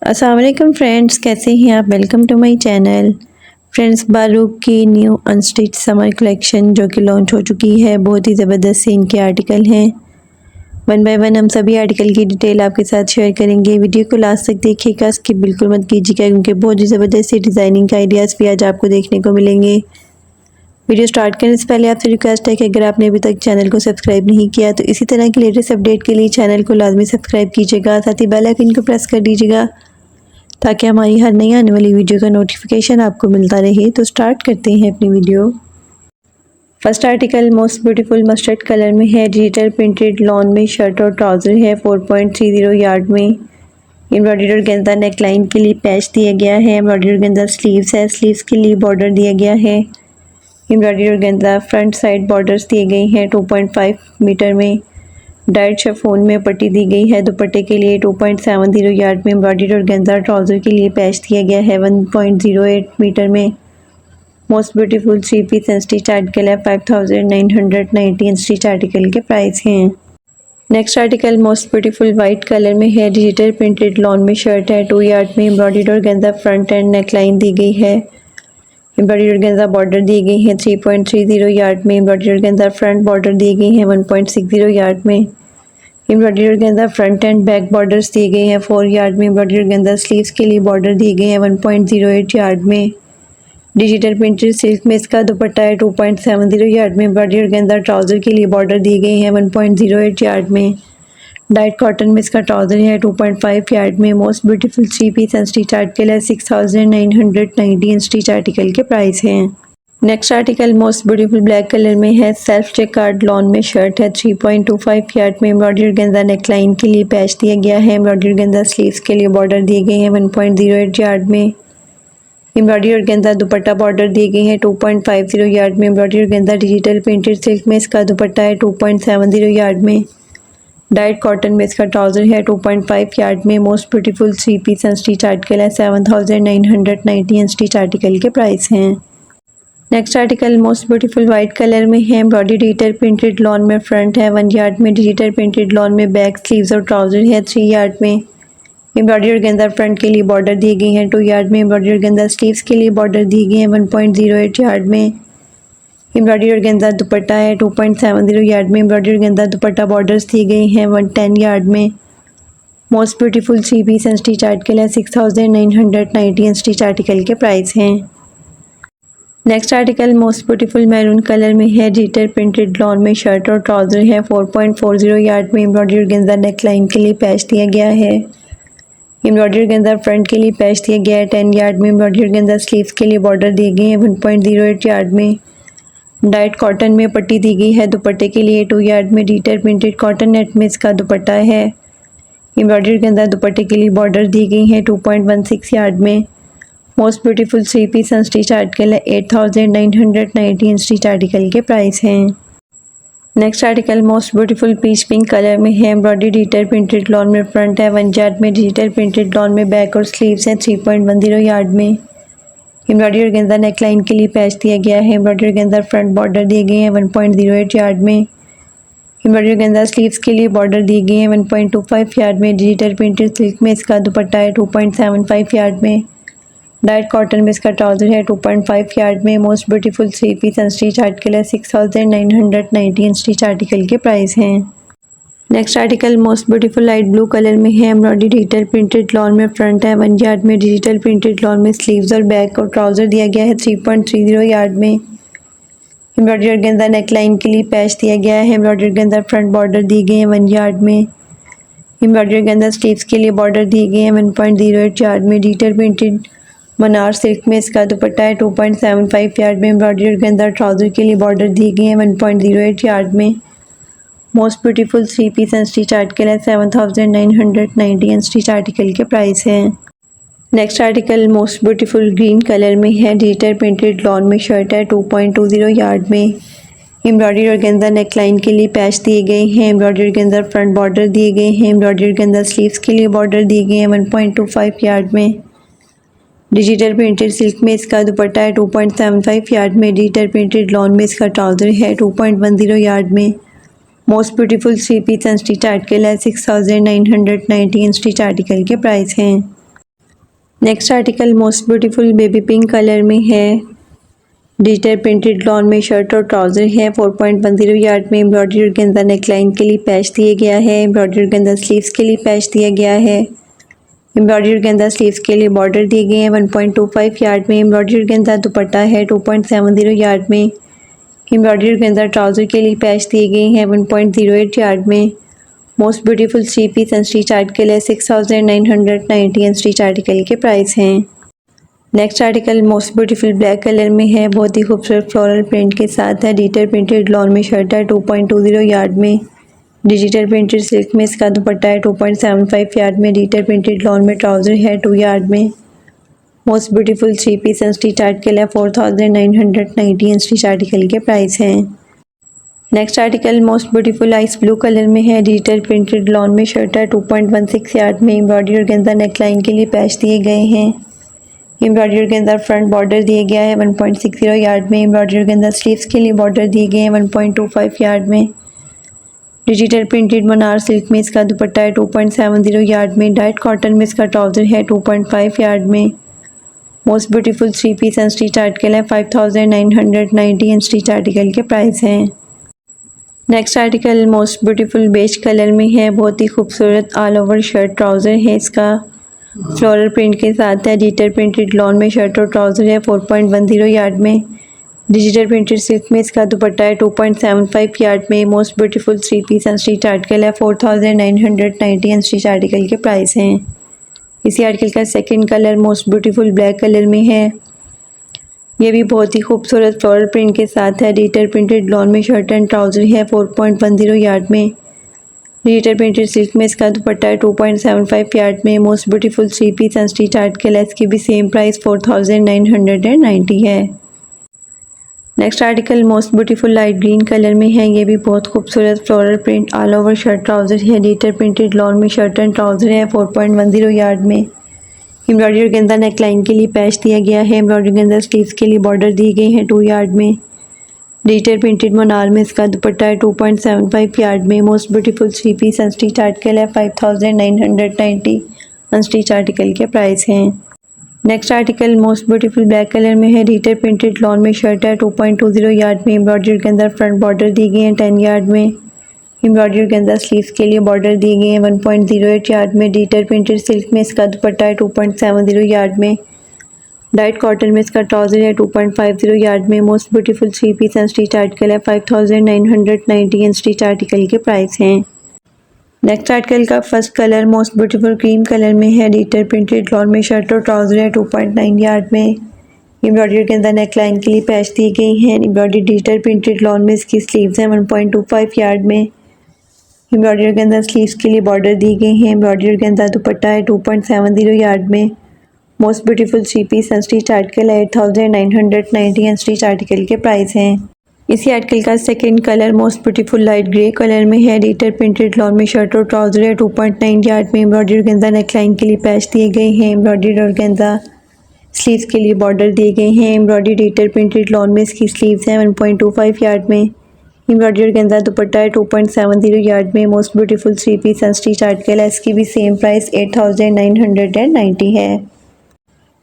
अस्सलाम वालेकुम फ्रेंड्स, कैसे हैं आप। Welcome to my channel. Friends, Baroque की न्यू अनस्टिच समर कलेक्शन जो कि लॉन्च हो चुकी है, बहुत ही ज़बरदस्त से इनके आर्टिकल हैं। वन बाय वन हम सभी आर्टिकल की डिटेल आपके साथ शेयर करेंगे। वीडियो को लास्ट तक देखिएगा, स्किप बिल्कुल मत कीजिएगा क्योंकि बहुत ही ज़बरदस्त से डिज़ाइनिंग का आइडियाज़ भी आज आपको देखने को मिलेंगे। वीडियो स्टार्ट करने से पहले आपसे रिक्वेस्ट है कि अगर आपने अभी तक चैनल को सब्सक्राइब नहीं किया तो इसी तरह के लेटेस्ट अपडेट के लिए चैनल को लाजमी सब्सक्राइब कीजिएगा, साथ ही बेल आइकन को प्रेस कर दीजिएगा ताकि हमारी हर नई आने वाली वीडियो का नोटिफिकेशन आपको मिलता रहे। तो स्टार्ट करते हैं अपनी video. First article most beautiful mustard colour में है। डिजिटल प्रिंटेड लॉन में शर्ट और ट्राउज़र है। 4.30 यार्ड में एम्ब्रॉयडरी और गेंदा नेकलाइन के लिए पैच दिया गया है। एम्ब्रॉयडरी और गेंदा स्लीव्स है, स्लीव्स के लिए बॉर्डर दिया गया है। एम्ब्रॉयडरी और गेंदा फ्रंट साइड बॉर्डर्स दिए गए हैं 2.5 मीटर में। डाइट शिफॉन में पट्टी दी गई है। दुपट्टे के लिए 2.70 यार्ड में एम्ब्रॉयडरी और गेंदा, ट्राउज़र के लिए पैच दिया गया है 1.08 मीटर में। Most beautiful 3 piece unstitch article है। 5990 अनस्टिच आर्टिकल के प्राइस हैं। Next article most beautiful white colour में है। डिजिटल प्रिंटेड लॉन में शर्ट है। 2 यार्ड में एम्ब्रॉयडरी और गेंदा फ्रंट एंड नेकलाइन दी गई है। एम्ब्रॉयडरी और गेंदा बॉर्डर दी गई है 3.30 यार्ड में। एम्ब्रॉयडरी और गेंदा फ्रंट बॉर्डर दी गई है 1.60 यार्ड में। एम्ब्रॉयडरी और गेंदा फ्रंट एंड बैक बॉर्डर्स दिए गए हैं 4 यार्ड में। एम्ब्रॉयडरी और गेंदा स्लीव्स के लिए बॉर्डर दिए गए हैं 1.08 यार्ड में। डिजिटल प्रिंटेड सिल्क में इसका दुपट्टा है 2.70 यार्ड में। एम्ब्रॉयडरी और गेंदा ट्राउज़र के लिए बॉर्डर दिए गए हैं 1.08 यार्ड में। डाइट कॉटन में इसका ट्राउज़र है 2.5 यार्ड में। Most beautiful 3 piece unstitch article है। 6990 अनस्टिच आर्टिकल के प्राइस हैं। Next article most beautiful black colour में है। सेल्फ चेकार्ड लॉन में शर्ट है। 3.25 यार्ड में एम्ब्रॉयडरी और गेंदा नेकलाइन के लिए पैच दिया गया है। एम्ब्रॉयडरी और गेंदा स्लीव्स के लिए बॉर्डर दिए गए हैं 1.08 यार्ड में। एम्ब्रॉयडरी और गेंदा दुपट्टा बॉर्डर दिए गए हैं 2.50 यार्ड में। एम्ब्रॉयडरी और गेंदा डिजिटल प्रिंटेड सिल्क में इसका दुपट्टा है 2.70 यार्ड में। डाइट कॉटन में इसका ट्राउज़र है 2.5 यार्ड में। Most beautiful 3 piece unstitch article है। 7990 अनस्टिच आर्टिकल के प्राइस हैं। Next article most beautiful white colour में है। एम्ब्रॉयडरी डिजिटल प्रिंटेड लॉन में फ्रंट है 1 यार्ड में। डिजिटल प्रिंटेड लॉन में बैक स्लीव्स और ट्राउज़र है 3 यार्ड में। एम्ब्रॉयडरी और गेंदा फ्रंट के लिए बॉर्डर दी गई हैं 2 यार्ड में। एम्ब्रॉयडरी और गेंदा स्लीव्स के लिए बॉर्डर दी गई हैं 1.08 यार्ड में। एम्ब्रॉयडरी और गेंदा दुपट्टा है 2.70 यार्ड में। एम्ब्रॉयडरी और गेंदा दुपट्टा बॉर्डर्स दी गई हैं 110 यार्ड में। Most beautiful 3 piece unstitch article है। 6990 अनस्टिच आर्टिकल के प्राइस हैं। Next article most beautiful maroon colour में है। डिजिटल प्रिंटेड लॉन में शर्ट और ट्राउज़र है। 4.40 यार्ड में एम्ब्रॉयडरी और गेंदा नेकलाइन के लिए पैच दिया गया है। एम्ब्रॉयडरी और गेंदा फ्रंट के लिए पैच दिया गया है 10 यार्ड में। एम्ब्रॉयडरी और गेंदा स्लीव्स के लिए बॉर्डर दिए गए हैं 1.08 यार्ड में। डाइट कॉटन में पट्टी दी गई है। दुपट्टे के लिए 2 यार्ड में। डिजिटल प्रिंटेड कॉटन नेट में इसका दुपट्टा है। एम्ब्रॉयडरी और गेंदा दुपट्टे के लिए बॉर्डर दी गई हैं 2.16 यार्ड में। Most beautiful 3 piece unstitch article है। 8990 अनस्टिच आर्टिकल के प्राइस हैं। Next article most beautiful peach pink colour में है। एम्ब्रॉयडरी डिजिटल प्रिंटेड लॉन में फ्रंट है 1 यार्ड में। डिजिटल प्रिंटेड लॉन में बैक और स्लीव्स हैं 3.10 यार्ड में। एम्ब्रॉयडरी और गेंदा नेकलाइन के लिए पैच दिया गया है। एम्ब्रॉयडरी और गेंदा फ्रंट बॉर्डर दिए गए हैं 1.08 यार्ड में। एम्ब्रॉयडरी और गेंदा स्लीव्स के लिए बॉर्डर दिए गए हैं 1.25 यार्ड में। डिजिटल प्रिंटेड सिल्क में इसका दुपट्टा है 2.75 यार्ड में। डाइट कॉटन में इसका ट्राउज़र है 2.5 यार्ड में। Most beautiful 3 piece unstitch article है। 6990 अनस्टिच आर्टिकल के प्राइस हैं। Next article most beautiful light blue colour में है। एम्ब्रॉयडरी डिजिटल प्रिंटेड लॉन में फ्रंट है 1 यार्ड में। डिजिटल प्रिंटेड लॉन में स्लीव्स और बैक और ट्राउज़र दिया गया है 3.30 यार्ड में। एम्ब्रॉयडरी और गेंदा नेकलाइन के लिए पैच दिया गया है। एम्ब्रॉयडरी और गेंदा फ्रंट बॉर्डर दिए गए हैं 1 यार्ड में। एम्ब्रॉयडरी और गेंदा स्लीव्स के लिए बॉर्डर दिए गए हैं 1.08 यार्ड में। डिजिटल प्रिंटेड मनार सिल्क में इसका दुपट्टा है 2.75 यार्ड में। एम्ब्रॉयडरी और गेंदा ट्राउज़र के लिए बॉर्डर दिए गए हैं 1.08 यार्ड में। Most beautiful 3 piece unstitch article है। 7990 अनस्टिच आर्टिकल के प्राइस हैं। Next article most beautiful green colour में है। डिजिटल प्रिंटेड लॉन में शर्ट है 2.20 यार्ड में। एम्ब्रॉयडरी और गेंदा नेकलाइन के लिए पैच दिए गए हैं। एम्ब्रॉयडरी और गेंदा फ्रंट बॉर्डर दिए गए हैं। एम्ब्रॉयडरी और गेंदा स्लीव्स के लिए बॉर्डर दिए गए हैं 1.25 यार्ड में। डिजिटल प्रिंटेड सिल्क में इसका दुपट्टा है 2.75 यार्ड में। डिजिटल प्रिंटेड लॉन में इसका ट्राउज़र है 2.10 यार्ड में। Most beautiful 3 piece unstitch article है। 6990 अनस्टिच आर्टिकल के प्राइस हैं। Next article most beautiful baby pink colour में है। डिजिटल प्रिंटेड लॉन में शर्ट और ट्राउज़र है। 4.10 यार्ड में एम्ब्रॉयडरी ऑर्गेन्जा नेकलाइन के लिए पैच दिए गया है। एम्ब्रॉयडरी ऑर्गेन्जा स्लीव्स के लिए पैच दिया गया है। एम्ब्रॉयडरी ऑर्गेन्जा स्लीव्स के लिए बॉर्डर दिए गए हैं। 1.25 यार्ड में एम्ब्रॉयडरी ऑर्गेन्जा दुपट्टा है। 2.70 यार्ड में एम्ब्रॉयडरी ऑर्गेन्जा ट्राउज़र के लिए पैच दिए गए हैं। 1.08 यार्ड में most beautiful 3 piece unstitch article है। 6,990 अनस्टिच आर्टिकल के प्राइस हैं। Next article most beautiful black colour में है। बहुत ही खूबसूरत फ्लोरल प्रिंट के साथ है। डिजिटल प्रिंटेड लॉन में शर्ट है। 2.20 यार्ड में डिजिटल प्रिंटेड सिल्क में इसका दुपट्टा है। 2.75 यार्ड में डिजिटल प्रिंटेड लॉन में ट्राउज़र है। 2 यार्ड में most beautiful 3 piece unstitch article है। 4,990 अनस्टिच आर्टिकल के प्राइस हैं। Next article most beautiful ice blue colour में है। डिजिटल प्रिंटेड लॉन में शर्ट है। 2.16 यार्ड में एम्ब्रॉयडरी ऑर्गेन्जा नेकलाइन के लिए पैच दिए गए हैं। एम्ब्रॉयडरी ऑर्गेन्जा फ्रंट बॉर्डर दिए गया है। 1.60 यार्ड में एम्ब्रॉयडरी ऑर्गेन्जा स्लीव्स के लिए बॉर्डर दिए गए हैं। 1.25 यार्ड में डिजिटल प्रिंटेड मनार सिल्क में इसका दुपट्टा है। 2.70 यार्ड में डाइट कॉटन में इसका ट्राउज़र है। 2.5 यार्ड में most beautiful 3 piece unstitch article है। 5,990 अनस्टिच आर्टिकल के प्राइस हैं। Next article most beautiful beige colour में है। बहुत ही खूबसूरत ऑल ओवर शर्ट ट्राउज़र है। इसका फ्लोरल प्रिंट के साथ है। डिजिटल प्रिंटेड लॉन में शर्ट और ट्राउज़र है। 4.10 यार्ड में डिजिटल प्रिंटेड सिल्क में इसका दुपट्टा है। 2.75 यार्ड में most beautiful 3 piece unstitch article है। 4,990 अनस्टिच आर्टिकल के प्राइस हैं। इसी आर्टिकल का second colour most beautiful black colour में है। ये भी बहुत ही खूबसूरत फ्लोरल प्रिंट के साथ है। डिजिटल प्रिंटेड लॉन में शर्ट एंड ट्राउज़र है। 4.10 यार्ड में डिजिटल प्रिंटेड सिल्क में इसका दुपट्टा है। 2.75 यार्ड में most beautiful 3 piece unstitch article है। इसकी भी सेम प्राइस 4,990 है। Next article most beautiful light green colour में है। ये भी बहुत खूबसूरत floral print all over shirt trouser है। डिजिटल प्रिंटेड लॉन में शर्ट एंड ट्राउज़र है। 4.10 यार्ड में एम्ब्रॉयडरी ऑर्गेन्जा नेकलाइन के लिए पैच दिया गया है। एम्ब्रॉयडरी ऑर्गेन्जा स्लीव्स के लिए बॉर्डर दिए गए हैं। 2 यार्ड में डिजिटल प्रिंटेड मनार में इसका दुपट्टा है। 2.75 यार्ड में most beautiful 3 piece unstitch article है। 5,990 अनस्टिच आर्टिकल के प्राइस हैं। Next article most beautiful black colour में है। डिजिटल प्रिंटेड लॉन में शर्ट है। 2.20 यार्ड में एम्ब्रॉयडरी के अंदर फ्रंट बॉर्डर दिए गए हैं। 10 यार्ड में एम्ब्रॉयडरी के अंदर स्लीव्स के लिए बॉर्डर दिए गए हैं। 1.08 यार्ड में डिजिटल प्रिंटेड सिल्क में इसका दुपट्टा है। 2.70 यार्ड में डाइट कॉटन में इसका ट्राउज़र है। 2.50 यार्ड में most beautiful 3 piece unstitch article है। 5,990 अनस्टिच आर्टिकल के प्राइस हैं। नेक्स्ट आर्टिकल का first colour most beautiful cream colour में है। डिजिटल प्रिंटेड लॉन में शर्ट और ट्राउज़र है। 2.9 यार्ड में एम्ब्रॉयडरी के अंदर नेकलाइन के लिए पैच दी गई हैं। एम्ब्रॉयडरी डिजिटल प्रिंटेड लॉन में इसकी स्लीव्स हैं। 1.25 यार्ड में एम्ब्रॉयडरी के अंदर स्लीव्स के लिए बॉर्डर दी गई हैं। एम्ब्रॉयडरी के अंदर दुपट्टा है। 2.70 यार्ड में most beautiful 3 piece unstitch article है। 8,990 अनस्टिच आर्टिकल के प्राइस हैं। इसी आर्टिकल का second colour most beautiful light grey colour में है। डिजिटल प्रिंटेड लॉन में शर्ट और ट्राउज़र है। 2.9 यार्ड में एम्ब्रॉयडरी ऑर्गेन्जा नेकलाइन के लिए पैच दिए गए हैं। एम्ब्रॉयडरी ऑर्गेन्जा स्लीव्स के लिए बॉर्डर दिए गए हैं। एम्ब्रॉयडरी डिजिटल प्रिंटेड लॉन में इसकी स्लीव्स हैं। 1.25 यार्ड में एम्ब्रॉयडरी ऑर्गेन्जा दुपट्टा है। 2.70 यार्ड में most beautiful 3 piece unstitch article है। इसकी भी सेम प्राइस 8,990 है।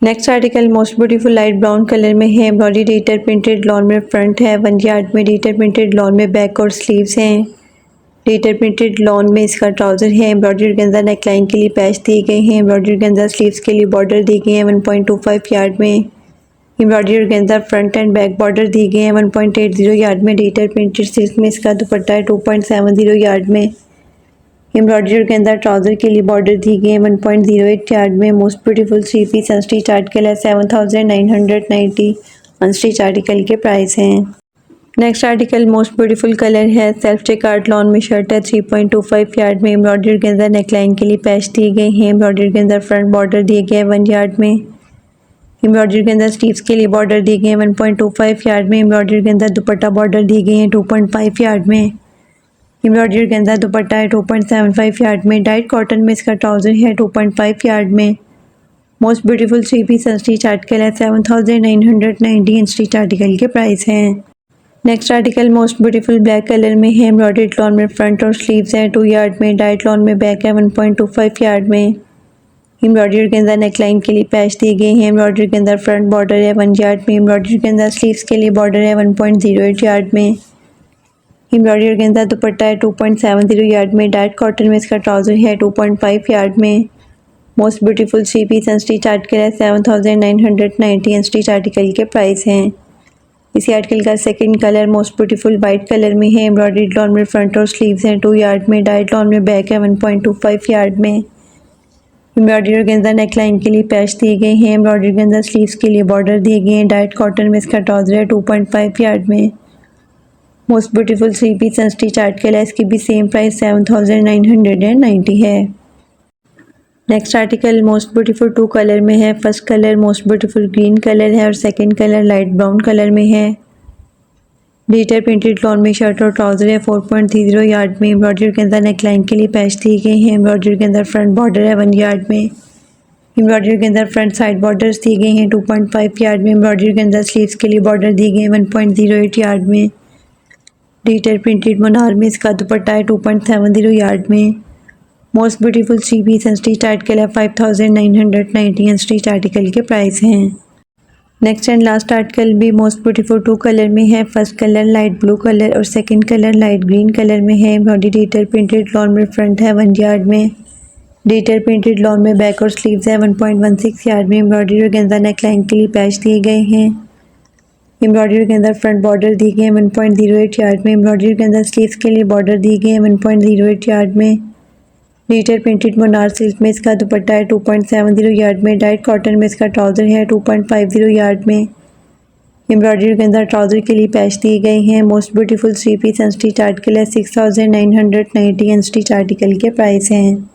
Next article most beautiful light brown colour में है। एम्ब्रॉयडरी डिजिटल प्रिंटेड लॉन में फ्रंट है। 1 यार्ड में डिजिटल प्रिंटेड लॉन में बैक और स्लीव्स हैं। डिजिटल प्रिंटेड लॉन में इसका ट्राउज़र है। एम्ब्रॉयडरी ऑर्गेन्जा नेकलाइन के लिए पैच दिए गए हैं। एम्ब्रॉयडरी ऑर्गेन्जा स्लीव्स के लिए बॉर्डर दिए गए हैं। 1.25 यार्ड में embroidery organza front end back border दिए गए हैं। 1.80 यार्ड में डिजिटल प्रिंटेड सिल्क में इसका दुपट्टा है। 2.70 यार्ड में एम्ब्रॉयडरी के अंदर ट्राउज़र के लिए बॉर्डर दी गई है। 1.08 यार्ड में most beautiful 3 piece unstitch article है। 7,990 अनस्टिच आर्टिकल के प्राइस हैं। Next article most beautiful colour है। सेल्फ चेकार्ड लॉन में शर्ट है। 3.25 यार्ड में एम्ब्रॉयडरी के अंदर नेकलाइन के लिए पैच दिए गए हैं। एम्ब्रॉयडरी के अंदर फ्रंट बॉर्डर दिए गए हैं। 1 यार्ड में एम्ब्रॉयडरी के अंदर स्लीव्स के लिए बॉर्डर दिए गए हैं। 1.25 यार्ड में एम्ब्रॉयडरी के अंदर दुपट्टा बॉर्डर दिए गए हैं। 2.5 यार्ड में एम्ब्रॉयडरी के अंदर दुपट्टा है। 2.75 यार्ड में डाइट कॉटन में इसका ट्राउज़र है। 2.5 यार्ड में most beautiful 3 piece unstitch article है। 7,990 अनस्टिच आर्टिकल के प्राइस हैं। Next article most beautiful black colour में है। एम्ब्रॉयडरी लॉन में फ्रंट और स्लीव्स है। 2 यार्ड में डाइट लॉन में बैक है। 1.25 यार्ड में एम्ब्रॉयडरी के अंदर नेकलाइन के लिए पैच दिए गए हैं। एम्ब्रॉयडरी के अंदर फ्रंट बॉर्डर है 1 यार्ड में। एम्ब्रॉयडरी के अंदर स्लीव्स के लिए बॉर्डर है 1.08 यार्ड में। एम्ब्रॉयडरी के अंदर दुपट्टा है 2.70 यार्ड में। डाइट कॉटन में इसका ट्राउज़र है 2.5 यार्ड में। Most beautiful 3 piece unstitch article है 7990 अनस्टिच आर्टिकल के प्राइस हैं। इसी आर्टिकल का second colour most beautiful white colour में है। एम्ब्रॉयडरी लॉन में फ्रंट और स्लीव्स हैं 2 यार्ड में। डाइट लॉन में बैक है 1.25 यार्ड में। एम्ब्रॉयडरी के अंदर नेकलाइन के लिए पैच दिए गए हैं। एम्ब्रॉयडरी के अंदर स्लीव्स के लिए बॉर्डर दिए गए हैं। डाइट कॉटन में इसका ट्राउज़र है 2.5 यार्ड में। Most beautiful 3 piece unstitch article है। इसकी भी सेम प्राइस 7990 है। Next article most beautiful 2 colour में है। First colour most beautiful green colour है और second colour light brown colour में है। डिजिटल प्रिंटेड लॉन में शर्ट और ट्राउज़र है 4.30 यार्ड में। एम्ब्रॉयडरी के अंदर नेकलाइन के लिए पैच दिए गए हैं। एम्ब्रॉयडरी के अंदर फ्रंट बॉर्डर है 1 यार्ड में। एम्ब्रॉयडरी के अंदर फ्रंट साइड बॉर्डर्स दिए गए हैं 2.5 यार्ड में। एम्ब्रॉयडरी के अंदर स्लीव्स के लिए बॉर्डर दिए गए हैं 1.08 यार्ड में। डिजिटल प्रिंटेड मनार में इसका दुपट्टा है 2.70 यार्ड में। Most beautiful 3 piece unstitch article है 5990 अनस्टिच आर्टिकल के प्राइस हैं। नेक्स्ट एंड लास्ट आर्टिकल भी मोस्ट ब्यूटीफुल 2 कलर में है। First colour light blue colour और second colour light green colour में है। एम्ब्रॉयडरी डिजिटल प्रिंटेड लॉन में फ्रंट है 1 यार्ड में। डिजिटल प्रिंटेड लॉन में बैक और स्लीव्स है 1.16 यार्ड में। एम्ब्रॉयडरी के अंदर नेकलाइन के लिए पैच दिए गए हैं। एम्ब्रॉयडरी के अंदर फ्रंट बॉर्डर दिए गए हैं 1.08 यार्ड में। एम्ब्रॉयडरी के अंदर स्लीव्स के लिए बॉर्डर दिए गए हैं 1.08 यार्ड में। डिजिटल प्रिंटेड मनार सिल्क में इसका दुपट्टा है 2.70 यार्ड में। डाइट कॉटन में इसका ट्राउज़र है 2.50 यार्ड में। एम्ब्रॉयडरी के अंदर ट्राउज़र के लिए पैच दिए गए हैं। Most beautiful 3 piece unstitch article है 6990 अनस्टिच आर्टिकल के प्राइस हैं।